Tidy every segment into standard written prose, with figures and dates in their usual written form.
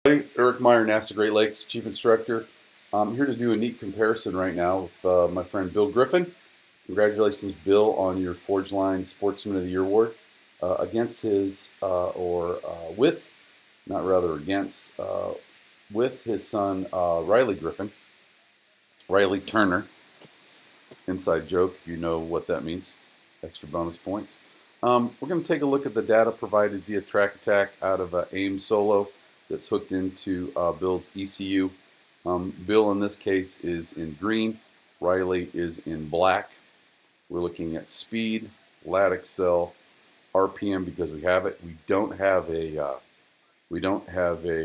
Eric Meyer, NASA Great Lakes Chief Instructor. I'm here to do a neat comparison right now with my friend Bill Griffin. Congratulations, Bill, on your Forge Line Sportsman of the Year award. Against his, or with, not rather against, with his son Riley Griffin, Riley Turner. Inside joke, if you know what that means. Extra bonus points. We're going to take a look at the data provided via Track Attack out of AIM Solo that's hooked into Bill's ECU. Bill in this case is in green, Riley is in black. We're looking at speed, lat accel, RPM because we have it. We don't have a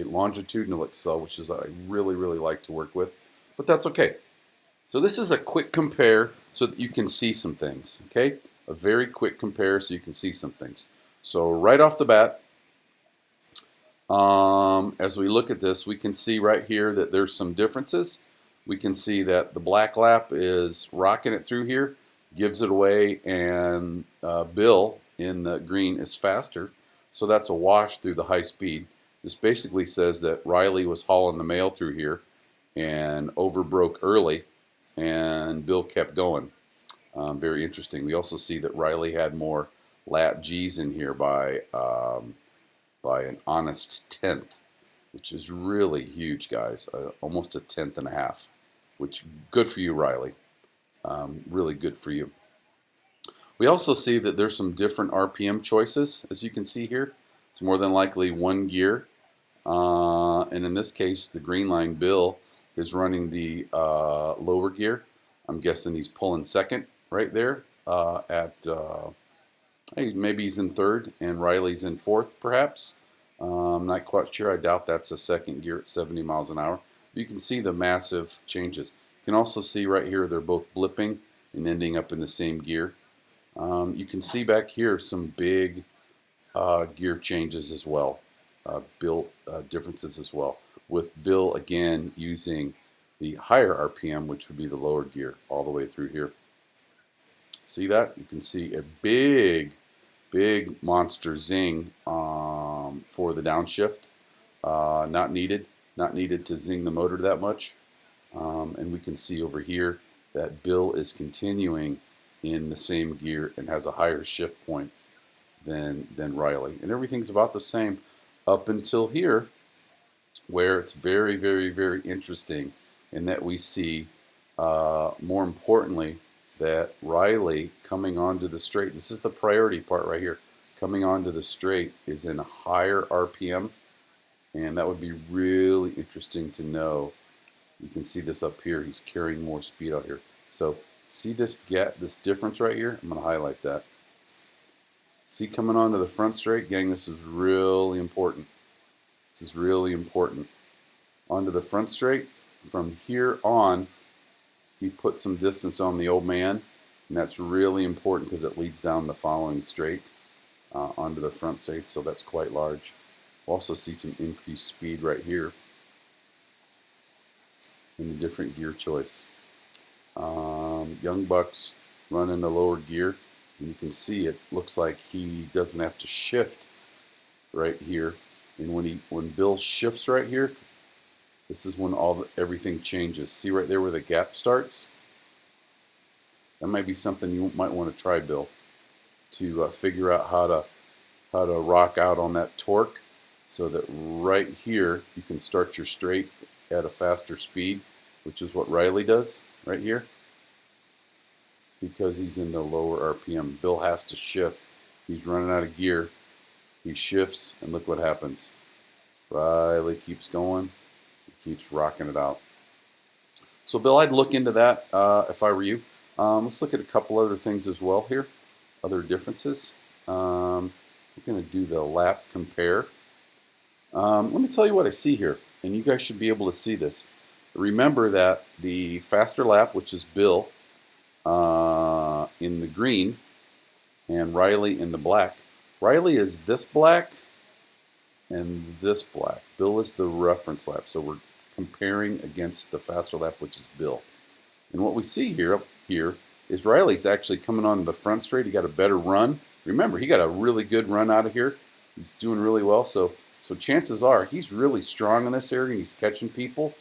longitudinal accel, which is I really like to work with, but that's okay. So this is a quick compare so that you can see some things. Okay, a very quick compare so you can see some things. So right off the bat, as we look at this, we can see right here that there's some differences. We can see that the black lap is rocking it through here, gives it away, and Bill in the green is faster. So that's a wash through the high speed. This basically says that Riley was hauling the mail through here and overbroke early, and Bill kept going. Very interesting. We also see that Riley had more lat G's in here by an honest tenth, which is really huge, guys. Almost a tenth and a half, which good for you, Riley. Really good for you. We also see that there's some different RPM choices, as you can see here. It's more than likely one gear. And in this case, the green line Bill is running the lower gear. I'm guessing he's pulling second right there maybe he's in third and Riley's in fourth, perhaps. I'm not quite sure. I doubt that's a second gear at 70 miles an hour. You can see the massive changes. You can also see right here they're both blipping and ending up in the same gear. You can see back here some big gear changes as well, differences as well, with Bill again using the higher RPM, which would be the lower gear, all the way through here. See that? You can see a big monster zing for the downshift. Not needed to zing the motor that much. And we can see over here that Bill is continuing in the same gear and has a higher shift point than Riley. And everything's about the same up until here, where it's very interesting in that we see, more importantly, that Riley coming onto the straight, this is the priority part right here, coming onto the straight is in a higher RPM, and that would be really interesting to know. You can see this up here, he's carrying more speed out here. So see this difference right here? I'm going to highlight that. See, coming onto the front straight, gang, this is really important. This is really important. Onto the front straight, from here on, he put some distance on the old man, and that's really important because it leads down the following straight onto the front straight, so that's quite large. We'll also see some increased speed right here in the different gear choice. Young Buck's running the lower gear, and you can see it looks like he doesn't have to shift right here. And when Bill shifts right here, this is when everything changes. See right there where the gap starts? That might be something you might want to try, Bill, to figure out how to rock out on that torque, so that right here you can start your straight at a faster speed, which is what Riley does right here, because he's in the lower RPM. Bill has to shift. He's running out of gear. He shifts, and look what happens. Riley keeps going. Keeps rocking it out. So Bill, I'd look into that if I were you. Let's look at a couple other things as well here, other differences. We're going to do the lap compare. Let me tell you what I see here, and you guys should be able to see this. Remember that the faster lap, which is Bill in the green and Riley in the black. Riley is this black and this black. Bill is the reference lap, so we're comparing against the faster lap, which is Bill. And what we see up here is Riley's actually coming on the front straight. He got a better run. Remember, he got a really good run out of here. He's doing really well. So So chances are he's really strong in this area and he's catching people.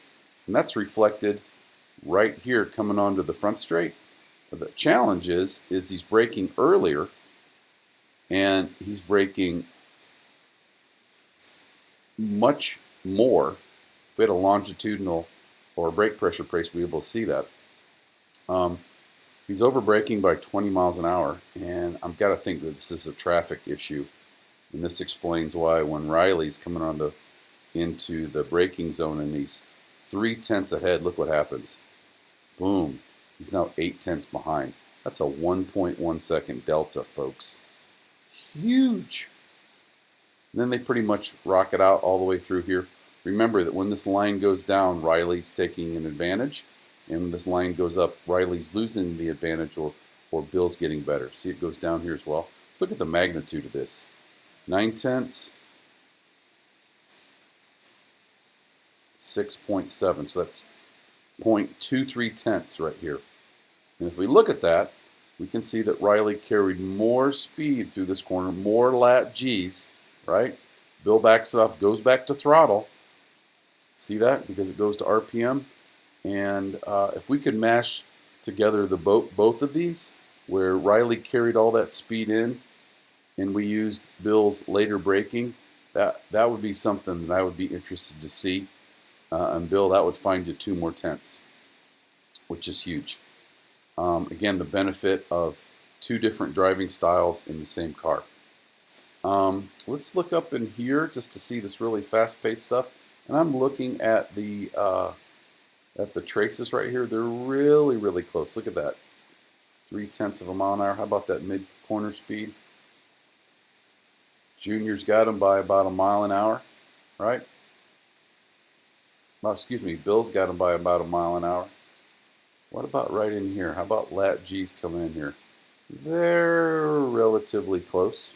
And that's reflected right here coming onto the front straight. But the challenge is he's braking earlier and he's braking much more. If we had a longitudinal or a brake pressure brace, we'd be able to see that. He's over braking by 20 miles an hour, and I've got to think that this is a traffic issue. And this explains why when Riley's coming into the braking zone and he's 3/10 ahead, look what happens. Boom. He's now 8/10 behind. That's a 1.1 second delta, folks. Huge. And then they pretty much rock it out all the way through here. Remember that when this line goes down, Riley's taking an advantage. And when this line goes up, Riley's losing the advantage or Bill's getting better. See, it goes down here as well. Let's look at the magnitude of this. 9/10, 6.7. So that's 0.23 right here. And if we look at that, we can see that Riley carried more speed through this corner, more lat G's, right? Bill backs it off, goes back to throttle. See that? Because it goes to RPM. And if we could mash together both of these, where Riley carried all that speed in, and we used Bill's later braking, that would be something that I would be interested to see. And Bill, that would find you 2 more tenths, which is huge. Again, the benefit of 2 different driving styles in the same car. Let's look up in here just to see this really fast-paced stuff. And I'm looking at the traces right here. They're really, really close. Look at that. 0.3 of a mile an hour. How about that mid-corner speed? Junior's got him by about a mile an hour, right? Oh, excuse me, Bill's got him by about a mile an hour. What about right in here? How about lat G's coming in here? They're relatively close.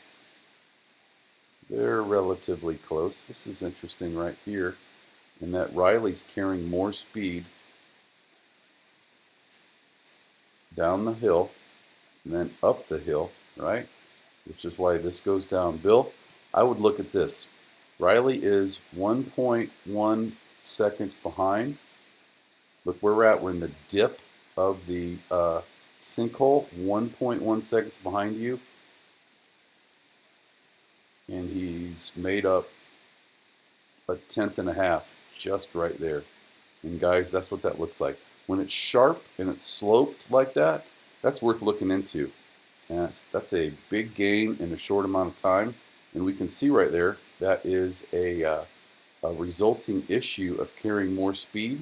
They're relatively close. This is interesting right here, in that Riley's carrying more speed down the hill and then up the hill, right? Which is why this goes down. Bill, I would look at this. Riley is 1.1 seconds behind. Look where we're at. We're in the dip of the sinkhole. 1.1 seconds behind you. And he's made up 1/10 and a half just right there. And guys, that's what that looks like. When it's sharp and it's sloped like that, that's worth looking into. And that's a big gain in a short amount of time. And we can see right there that is a resulting issue of carrying more speed.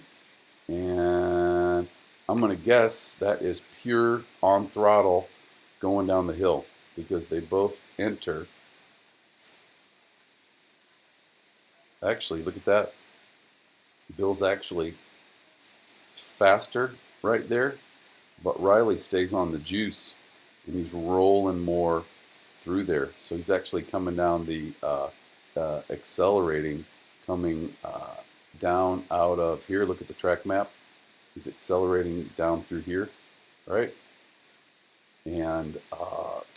And I'm going to guess that is pure on throttle going down the hill, because they both enter. Actually, look at that. Bill's actually faster right there, but Riley stays on the juice and he's rolling more through there. So he's actually coming down the accelerating, coming down out of here. Look at the track map. He's accelerating down through here, right? And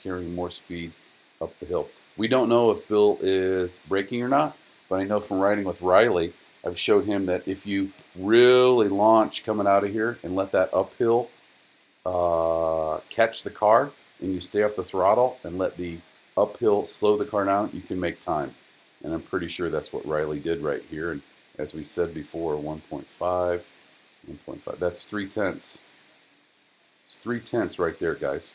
carrying more speed up the hill. We don't know if Bill is braking or not, but I know from riding with Riley, I've showed him that if you really launch coming out of here and let that uphill catch the car, and you stay off the throttle and let the uphill slow the car down, you can make time. And I'm pretty sure that's what Riley did right here. And as we said before, 1.5, 1.5, that's 0.3. It's 0.3 right there, guys.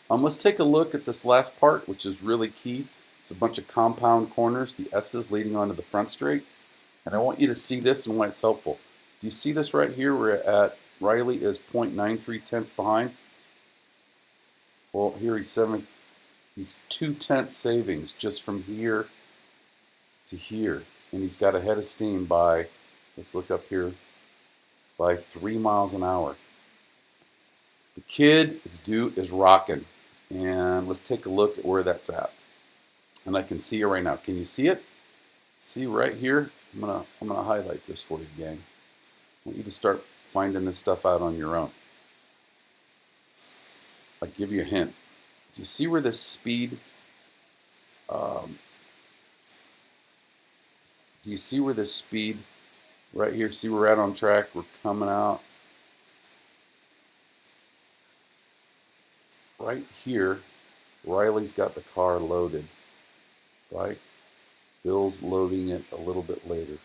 Let's take a look at this last part, which is really key. It's a bunch of compound corners, the S's leading onto the front straight. And I want you to see this and why it's helpful. Do you see this right here? We're at Riley is 0.93 behind. Well, here he's 0.2 savings just from here to here. And he's got a head of steam by, let's look up here, by 3 miles an hour. The kid is rocking. And let's take a look at where that's at. And I can see it right now. Can you see it? See right here? I'm gonna highlight this for you, gang. I want you to start finding this stuff out on your own. I'll give you a hint. Do you see where this speed Do you see where this speed right here? See where we're at on track? We're coming out. Right here, Riley's got the car loaded, right? Bill's loading it a little bit later,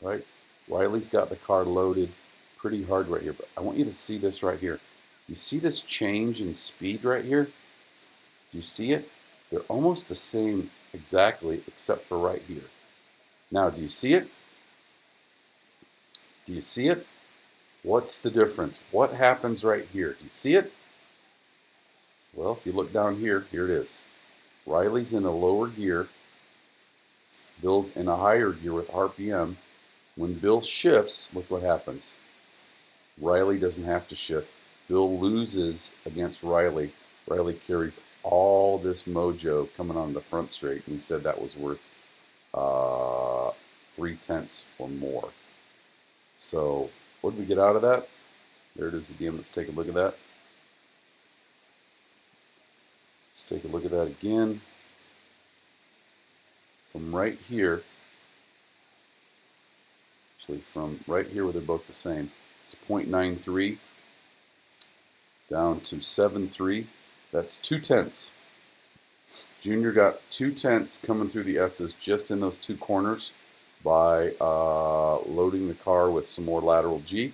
right? Riley's got the car loaded pretty hard right here, but I want you to see this right here. Do you see this change in speed right here? Do you see it? They're almost the same exactly, except for right here. Now, do you see it? Do you see it? What's the difference? What happens right here? Do you see it? Well, if you look down here, here it is. Riley's in a lower gear. Bill's in a higher gear with RPM. When Bill shifts, look what happens. Riley doesn't have to shift. Bill loses against Riley. Riley carries all this mojo coming on the front straight, and he said that was worth 3/10 or more. So what did we get out of that? There it is again. Let's take a look at that. Let's take a look at that again. From right here, actually from right here where they're both the same, it's 0.93 down to 7.3. That's 2/10. Junior got 2/10 coming through the S's just in those two corners by loading the car with some more lateral G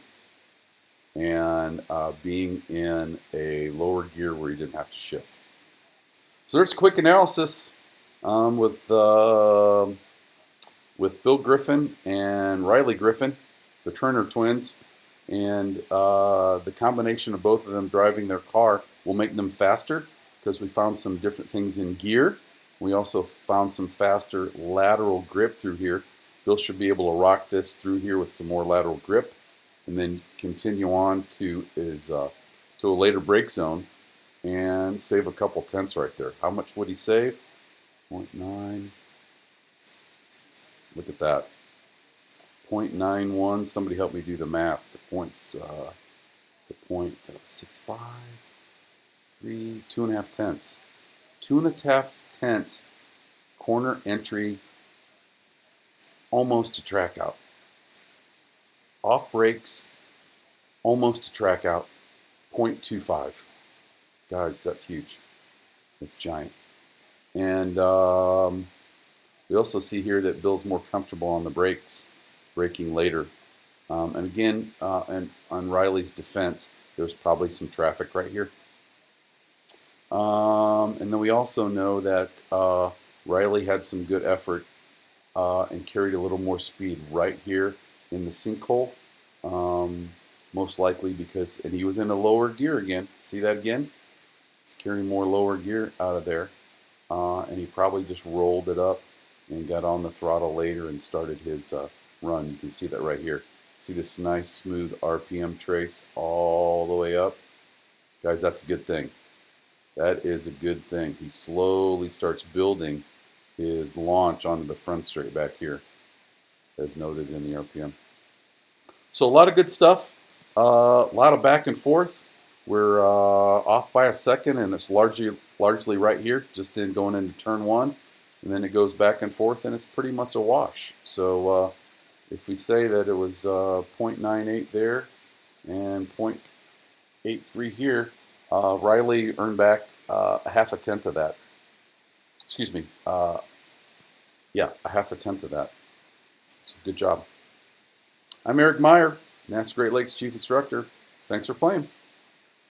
and being in a lower gear where he didn't have to shift. So there's a quick analysis with Bill Griffin and Riley Griffin, the Turner twins, and the combination of both of them driving their car will make them faster because we found some different things in gear. We also found some faster lateral grip through here. Bill should be able to rock this through here with some more lateral grip and then continue on to a later brake zone and save a couple tenths right there. How much would he save? 0.9. Look at that. 0.91. Somebody help me do the math. The points to 0.65. 2.5 tenths. 2.5 tenths corner entry, almost to track out. Off brakes, almost to track out. 0.25. Guys, that's huge. It's giant. And we also see here that Bill's more comfortable on the brakes, braking later. And again, and on Riley's defense, there's probably some traffic right here. And then we also know that Riley had some good effort and carried a little more speed right here in the sinkhole. Most likely because, and he was in a lower gear again. See that again? He's carrying more lower gear out of there. And he probably just rolled it up and got on the throttle later and started his run. You can see that right here. See this nice smooth RPM trace all the way up? Guys, that's a good thing. That is a good thing. He slowly starts building his launch onto the front straight back here, as noted in the RPM. So a lot of good stuff, a lot of back and forth. We're off by a second, and it's largely right here, just in going into turn one, and then it goes back and forth, and it's pretty much a wash. So if we say that it was 0.98 there and 0.83 here, Riley earned back a half a tenth of that. Excuse me. Yeah, a half a tenth of that. So good job. I'm Eric Meyer, NASA Great Lakes Chief Instructor. Thanks for playing.